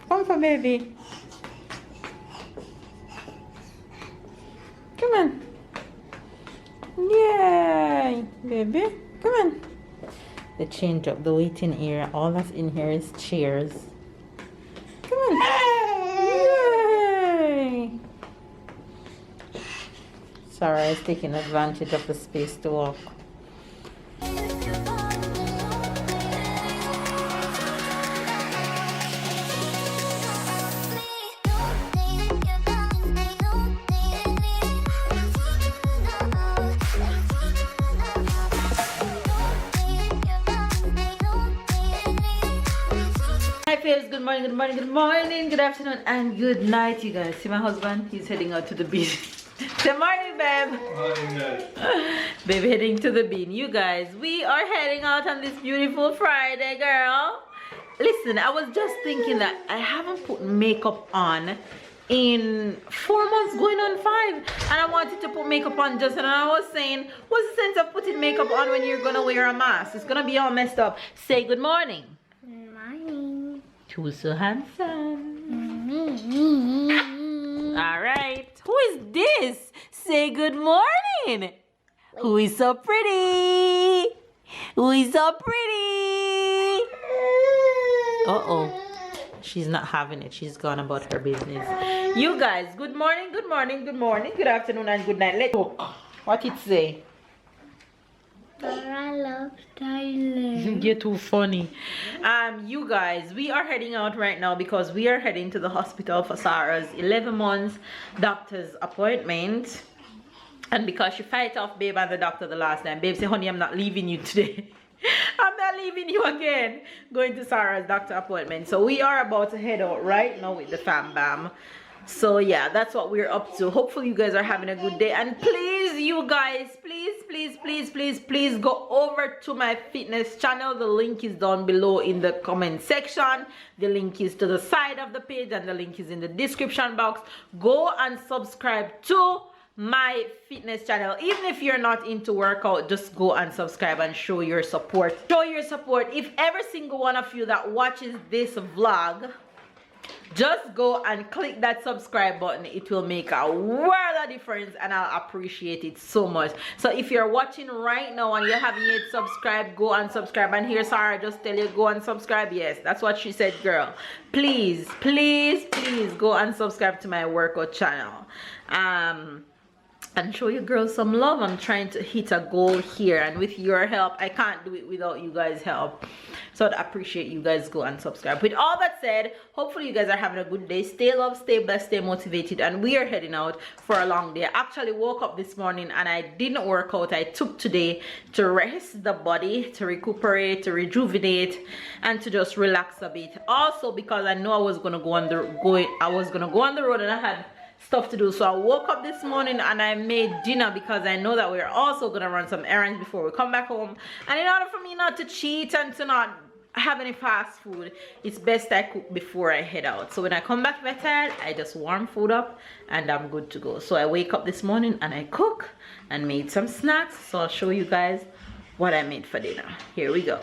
Come for baby. Come on. Yay, baby. Come on. The change up the waiting area. All that's in here is chairs. Come on. Yay. Sarah is taking advantage of the space to walk. Good morning, good morning, good morning, good afternoon, and good night, you guys. See my husband? He's heading out to the bean. Good morning, babe. Morning. Babe heading to the bean. You guys, we are heading out on this beautiful Friday, girl. Listen, I was just thinking that I haven't put makeup on in 4 months, going on 5, and I wanted to put makeup on just, and I was saying, what's the sense of putting makeup on when you're gonna wear a mask? It's gonna be all messed up. Say good morning. Who's so handsome? All right. Who is this? Say good morning. Who is so pretty? Who is so pretty? Uh-oh. She's not having it. She's gone about her business. You guys, good morning, good morning, good morning, good afternoon, and good night. Let's go. What it say? I love Thailand. You're too funny. You guys, we are heading out right now because we are heading to the hospital for Sarah's 11 months doctor's appointment. And because she fight off babe and the doctor the last time, babe say, honey, I'm not leaving you today. I'm not leaving you again. Going to Sarah's doctor appointment. So we are about to head out right now with the fam bam. So yeah, that's what we're up to. Hopefully you guys are having a good day, and please, you guys, please go over to my fitness channel. The link is down below in the comment section. The link is to the side of the page, and the link is in the description box. Go and subscribe to my fitness channel. Even if you're not into workout, just go and subscribe and show your support. If every single one of you that watches this vlog just go and click that subscribe button, it will make a world of difference, and I'll appreciate it so much. So if you're watching right now and you haven't yet subscribed, go and subscribe. And here Sarah just tell you go and subscribe. Yes, that's what she said, girl. Please go and subscribe to my workout channel, and show your girls some love. I'm trying to hit a goal here, and with your help, I can't do it without you guys' help. So I'd appreciate you guys go and subscribe. With all that said, hopefully you guys are having a good day. Stay loved, stay blessed, stay motivated, and we are heading out for a long day. I actually woke up this morning and I didn't work out. I took today to rest the body, to recuperate, to rejuvenate, and to just relax a bit. Also because I know I was gonna go on the road and I had stuff to do. So I woke up this morning and I made dinner because I know that we're also gonna run some errands before we come back home. And in order for me not to cheat and to not have any fast food, it's best I cook before I head out. So when I come back tired, I just warm food up and I'm good to go. So I wake up this morning and I cook and made some snacks. So I'll show you guys what I made for dinner. Here we go.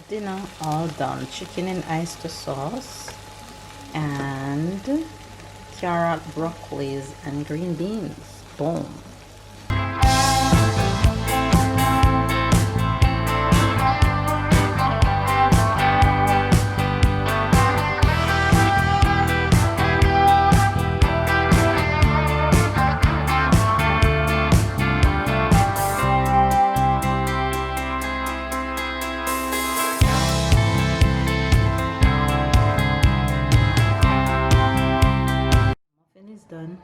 Dinner all done. Chicken in oyster sauce and carrot, broccolis, and green beans. Boom. Done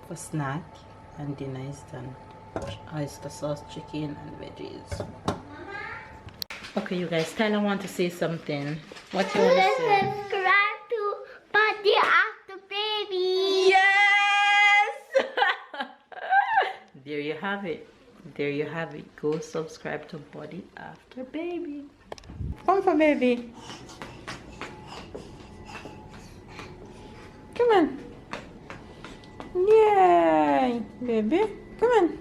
for snack, and dinner is done. Oyster sauce, chicken, and veggies. Okay, you guys, Tyler want to say something. What you want to say? Subscribe to Party After Baby. Yes! There you have it. there you have it. Go subscribe to Body After Baby. Come for baby. Come on. Yay, baby. Come on.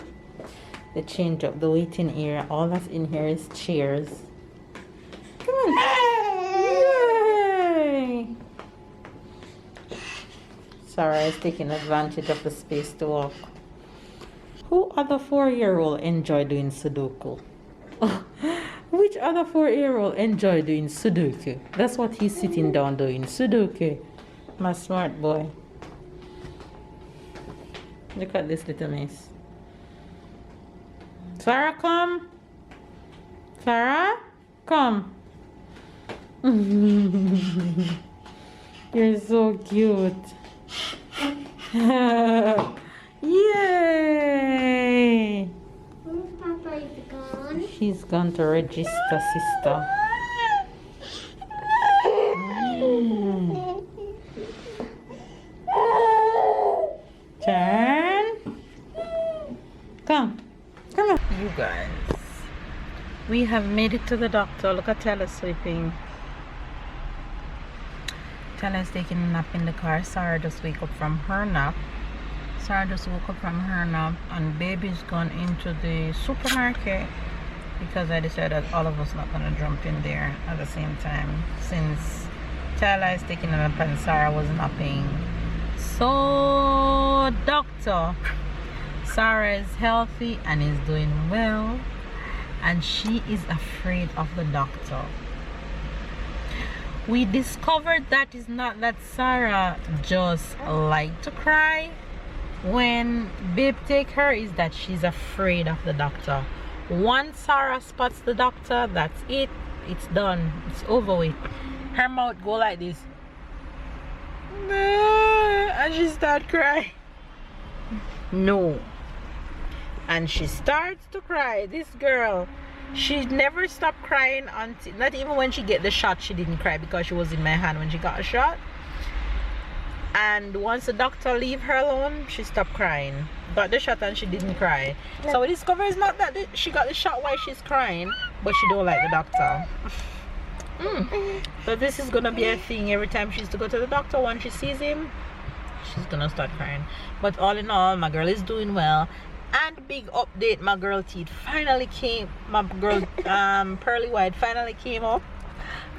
They change up the waiting area. All that's in here is chairs. Come on. Yay. Sarah is taking advantage of the space to walk. Who other 4-year-old enjoy doing Sudoku? Which other 4-year-old enjoy doing Sudoku? That's what he's sitting down doing. Sudoku. My smart boy. Look at this little miss. Sarah, come. Sarah, come. You're so cute. Yay! Papa is gone. She's gone to register, sister. Turn. Come. Come on. You guys. We have made it to the doctor. Look at Taylor sleeping. Taylor's taking a nap in the car. Sarah just woke up from her nap. And baby's gone into the supermarket because I decided all of us not gonna jump in there at the same time since Taylor is taking a nap and Sarah was napping. So doctor, Sarah is healthy and is doing well, and she is afraid of the doctor. We discovered that is not that Sarah just like to cry when babe take her, is that she's afraid of the doctor. Once Sarah spots the doctor, that's it. It's done. It's over with. Her mouth go like this. And she start crying. No. And she starts to cry. This girl, she never stopped crying until, not even when she get the shot, she didn't cry because she was in my hand when she got a shot. And once the doctor leave her alone, she stopped crying. Got the shot and she didn't cry. So we discover it's not that she got the shot while she's crying, but she don't like the doctor. So this is gonna be a thing every time she's to go to the doctor. Once she sees him, she's gonna start crying. But all in all, my girl is doing well. And big update, my girl teeth finally came. My girl pearly white finally came up.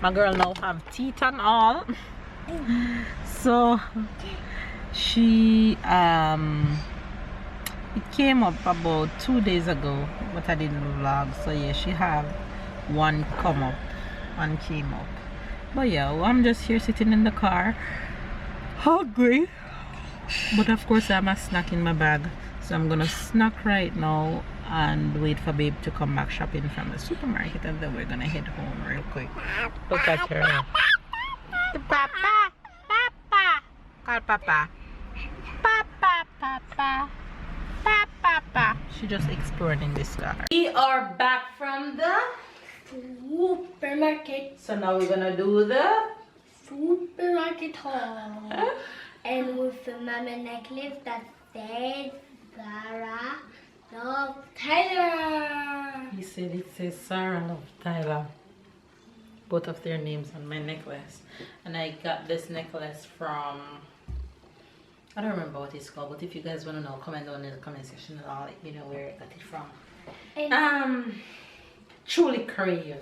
My girl now have teeth and all. So she it came up about 2 days ago, but I didn't vlog. So yeah, she have one come up, one came up. But yeah, well, I'm just here sitting in the car hungry, but of course I have a snack in my bag, so I'm gonna snack right now and wait for babe to come back shopping from the supermarket, and then we're gonna head home real quick. Look at her. Papa, Papa, call Papa, Papa, Papa, Papa. She just explored in this car. We are back from the Supermarket. so now we're gonna do the Supermarket haul. And with the mama necklace that says Sarah Love Tyler. He said it says Sarah Love Tyler, both of their names on my necklace. And I got this necklace from, I don't remember what it's called, but if you guys want to know, comment down in the comment section and I'll let you know where I got it from. And Truly Craved,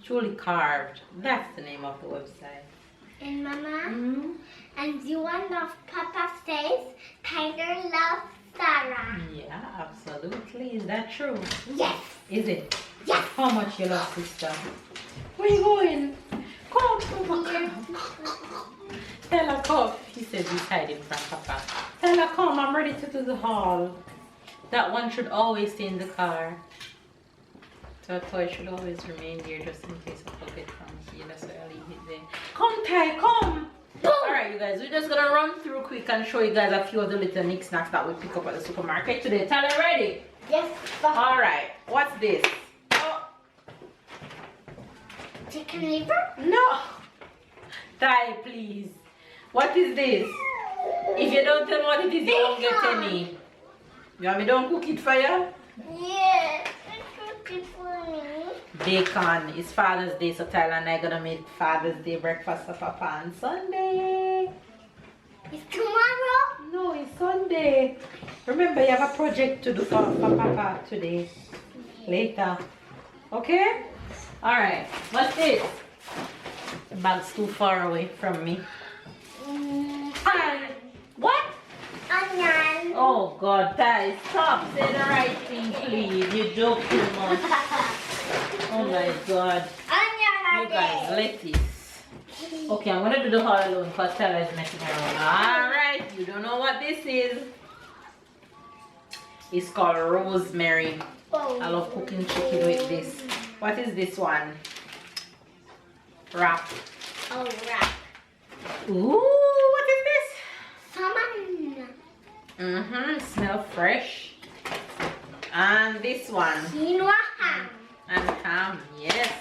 Truly Carved, that's the name of the website. And Mama, and the one of Papa says Tiger loves Sarah. Yeah, absolutely. Is that true? Yes. Is it? Yes. How much you love sister? Where you going? Come here. Tell her come. He says he's hiding from Papa. Tell her come, I'm ready to do the haul. That one should always stay in the car. So a toy should always remain there just in case I forget from here. That's why I leave it there. Come Ty, come! Alright you guys, we're just gonna run through quick and show you guys a few of the little knickknacks that we pick up at the supermarket today. Tyler, ready? Yes. Alright, what's this? Oh. Chicken liver? No! Ty, please. What is this? If you don't tell me what it is, you won't get any. You want me don't cook it for you? Yes, cook it for me. Bacon. It's Father's Day, so Tyler and I gonna make Father's Day breakfast for Papa on Sunday. It's tomorrow? No, it's Sunday. Remember, you have a project to do for Papa today. Later. Okay? Alright. What's this? The bag's too far away from me. What? Onion. Oh God, Ty, stop. Say the right thing, please. You joke too much. Oh my God. Onion. You guys, lettuce. Okay, I'm gonna do the whole alone because Tyler is messing around. Alright, you don't know what this is. It's called rosemary. Oh. I love cooking chicken with this. What is this one? Wrap. Oh, wrap. Ooh, what is this? Salmon. Smell fresh. And this one. Quinoa ham. And ham, yes.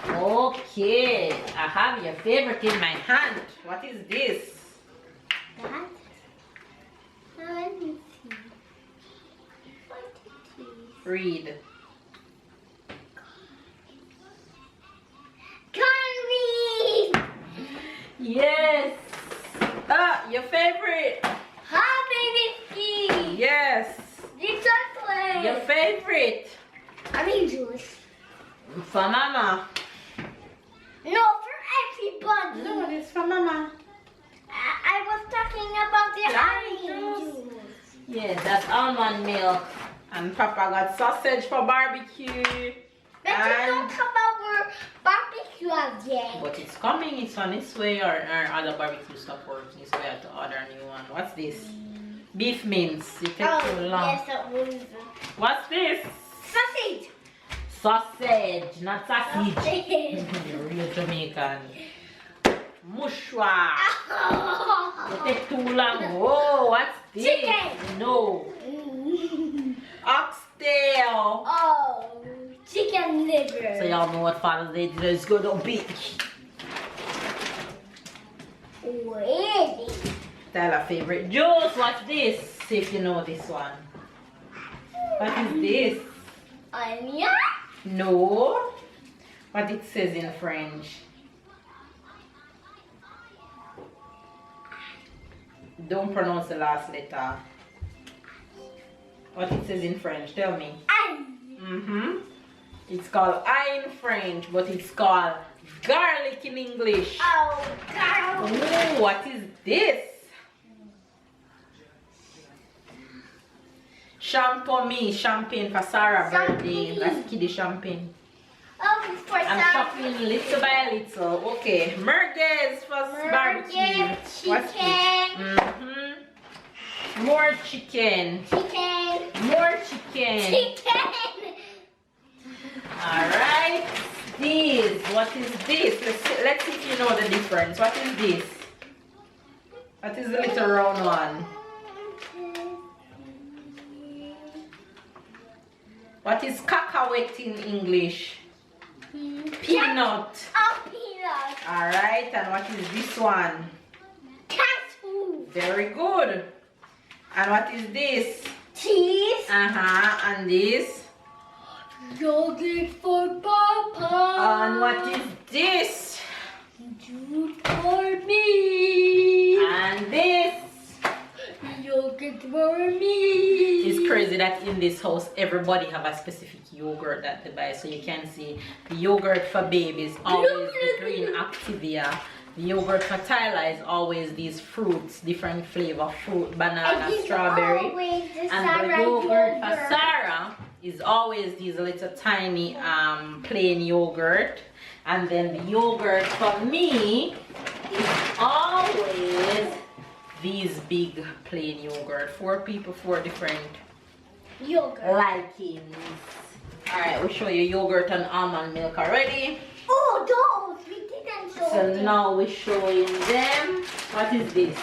Okay, I have your favorite in my hand. What is this? That? Let me see. What it is? Read. Cornmeal. Yes. Ah, your favorite. Happy biscuit. Yes. The chocolate. Your favorite. I mean juice. For Mama. No, for everybody. No, it's for Mama. I was talking about the orange juice. Yes, that's almond milk. And Papa got sausage for barbecue. But you don't have our barbecue as yet. But it's coming, it's on its way, or other barbecue stuff working, so we have to order a new one. What's this? Beef mince. It takes too long. Yes, that was What's this? sausage. Sausage, not sausage. Sausage. You're real Jamaican. Mushwa. It takes too long. Oh, what's this? Chicken. No. Oxtail. Oh, chicken liver. So y'all know what Father's Day is gonna be. Ready. Tyler favorite juice. What's this? See if you know this one. What is this? Onion. No. What it says in French. Don't pronounce the last letter. What it says in French? Tell me. It's called eye in French, but it's called garlic in English. Oh, garlic. Ooh, what is this? Champagne for Sarah's birthday. That's kiddie champagne. Oh, for I'm some chopping little by little. Okay, merguez for barbecue. What's chicken. this? More chicken. Chicken. More chicken. Chicken. Alright. This. What is this? Let's see if you know the difference. What is this? What is the little round one? What is cacahuete in English? Peanut. Oh, peanut. Alright, and what is this one? Cashew. Very good. And what is this? Cheese. And this? Yogurt for Papa. And what is this? Juice for me. And this? Yogurt for me. It's crazy that in this house everybody have a specific yogurt that they buy. So you can see the yogurt for babies always the green Activia. The yogurt for Tyler is always these fruits, different flavor fruit, banana, strawberry. And the yogurt for Sarah is always these little tiny plain yogurt. And then the yogurt for me is always these big plain yogurt. 4 people, 4 different Yogurt. likings. Alright, we'll show you yogurt and almond milk already. Oh, those. We didn't show So them. now we're showing them. What is this?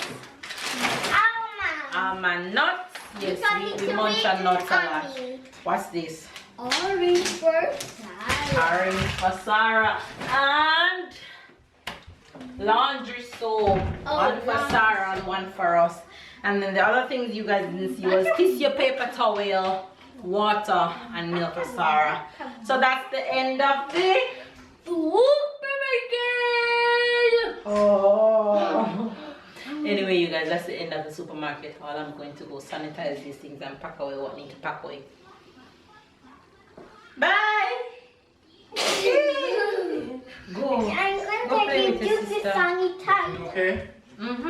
Almond. Almond nuts. Yes, we munch on nuts a lot. What's this? Orange for Sarah. Orange for Sarah. And laundry soap. One for Sarah and one for us. And then the other things you guys didn't see was tissue paper towel, water, and milk for Sarah. So that's the end of the supermarket. Oh. Anyway, you guys, that's the end of the supermarket haul. I'm going to go sanitize these things and pack away what need to pack away. Bye. Go. I'm Go going play to with give your you the sister. sanitizer. Okay. I'm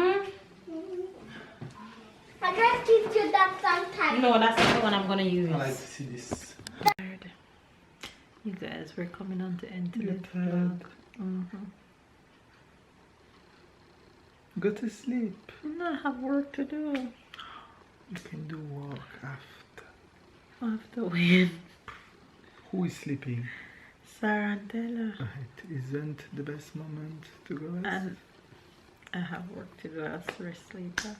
going to give you that sanitizer. No, that's not the one I'm gonna use. I like to see this. You guys, we're coming on to end to You're this tired. vlog. Go to sleep. No, I have work to do. You can do work after. After when? Who is sleeping? Sarah and Taylor. It isn't the best moment to go rest. And I have work to do. I'll rest later.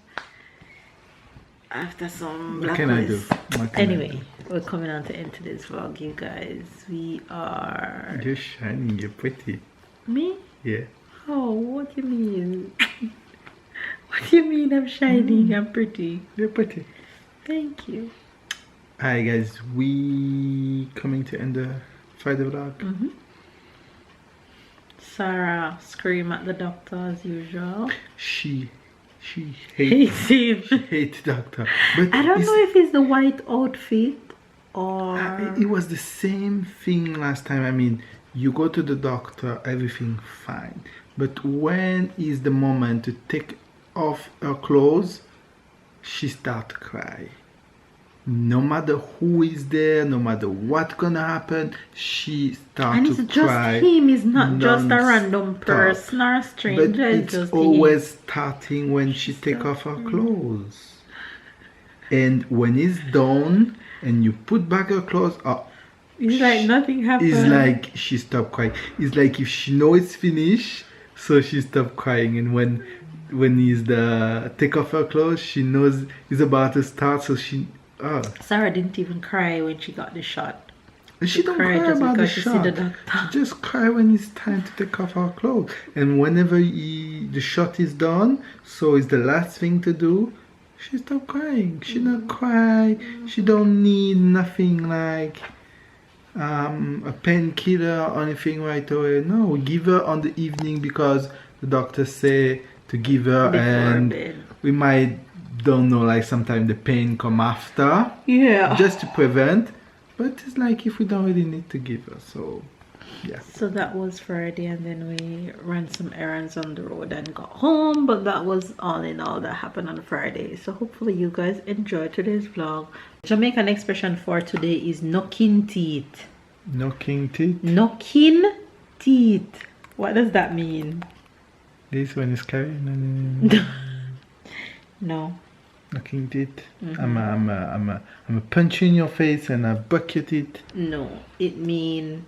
After some What black can I boys. do? What can I Anyway, we're coming on to end today's vlog, you guys. We are... do? You're shining. You're pretty. Me? Yeah. Oh, what do you mean? What do you mean I'm shining? I'm pretty. You're pretty. Thank you. Hi guys, we coming to end the Friday vlog. Sarah scream at the doctor as usual. She hates Hates him. she hates doctor. But I don't it's- know if it's the white outfit or... it was the same thing last time. I mean, you go to the doctor, everything fine. But when is the moment to take off her clothes, she start cry. No matter who is there, no matter what's gonna happen, she start And to it's just cry. him, it's not just a non-stop. random person or a But stranger, it's it's just always him. starting when she take off her clothes. And when it's done and you put back her clothes, It's like nothing happened. it's like she stopped crying. It's like if she know it's finished, so she stopped crying. And when is the take off her clothes, she knows it's about to start, so she Sarah didn't even cry when she got the shot. she don't cried cry just about the because she see shot. the doctor. She just cry when it's time to take off her clothes. And whenever the shot is done, so it's the last thing to do, she stop crying. She not cry. She don't need nothing like a painkiller or anything right away. No, we give her on the evening because the doctor say to give her, Before and bed. we might don't know, like sometimes the pain come after, Yeah. just to prevent. But it's like if we don't really need to give her, so yeah. So that was Friday, and then we ran some errands on the road and got home. But that was all in all that happened on Friday. So hopefully you guys enjoyed today's vlog. Jamaican expression for today is knocking teeth. Knocking teeth. Knocking teeth. What does that mean? This one is carrying. No. Knocking teeth. I'm a punch in your face and I buck your teeth. No. It means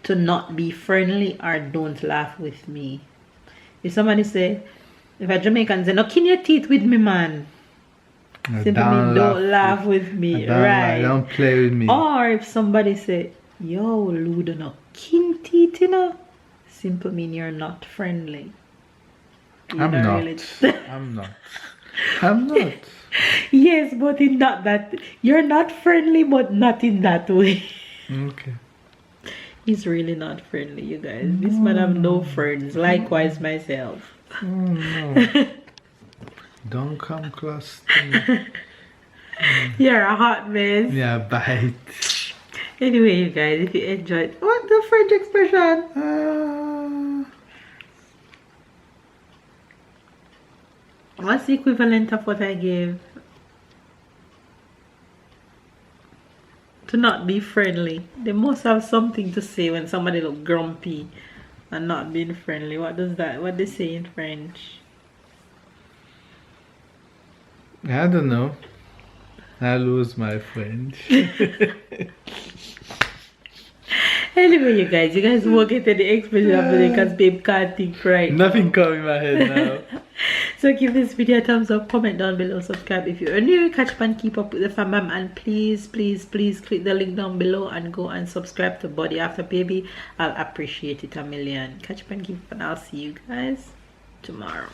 to not be friendly or don't laugh with me. If somebody say, if a Jamaican say, knocking your teeth with me, man. Simply mean don't laugh with me. Right. Don't play with me. Or if somebody say, yo, Ludo, no kin teeth, you know, simple mean you're not friendly. I'm not. I'm not. Yes, but in that you're not friendly, but not in that way. Okay. He's really not friendly, you guys. This man have no friends. Likewise myself. Oh no. Don't come close to me. You're a hot mess. Yeah, bite. Anyway, you guys, if you enjoyed what the French expression? What's the equivalent of what I gave? To not be friendly. They must have something to say when somebody look grumpy and not being friendly. What they say in French? I don't know. I lose my French. Anyway, you guys won't get to the expression of the day because babe can't think right. Nothing come in my head now. So give this video a thumbs up, comment down below, subscribe if you're new, catch up and keep up with the fam, and please click the link down below and go and subscribe to Body After Baby. I'll appreciate it a million. Catch up and keep up, and I'll see you guys tomorrow.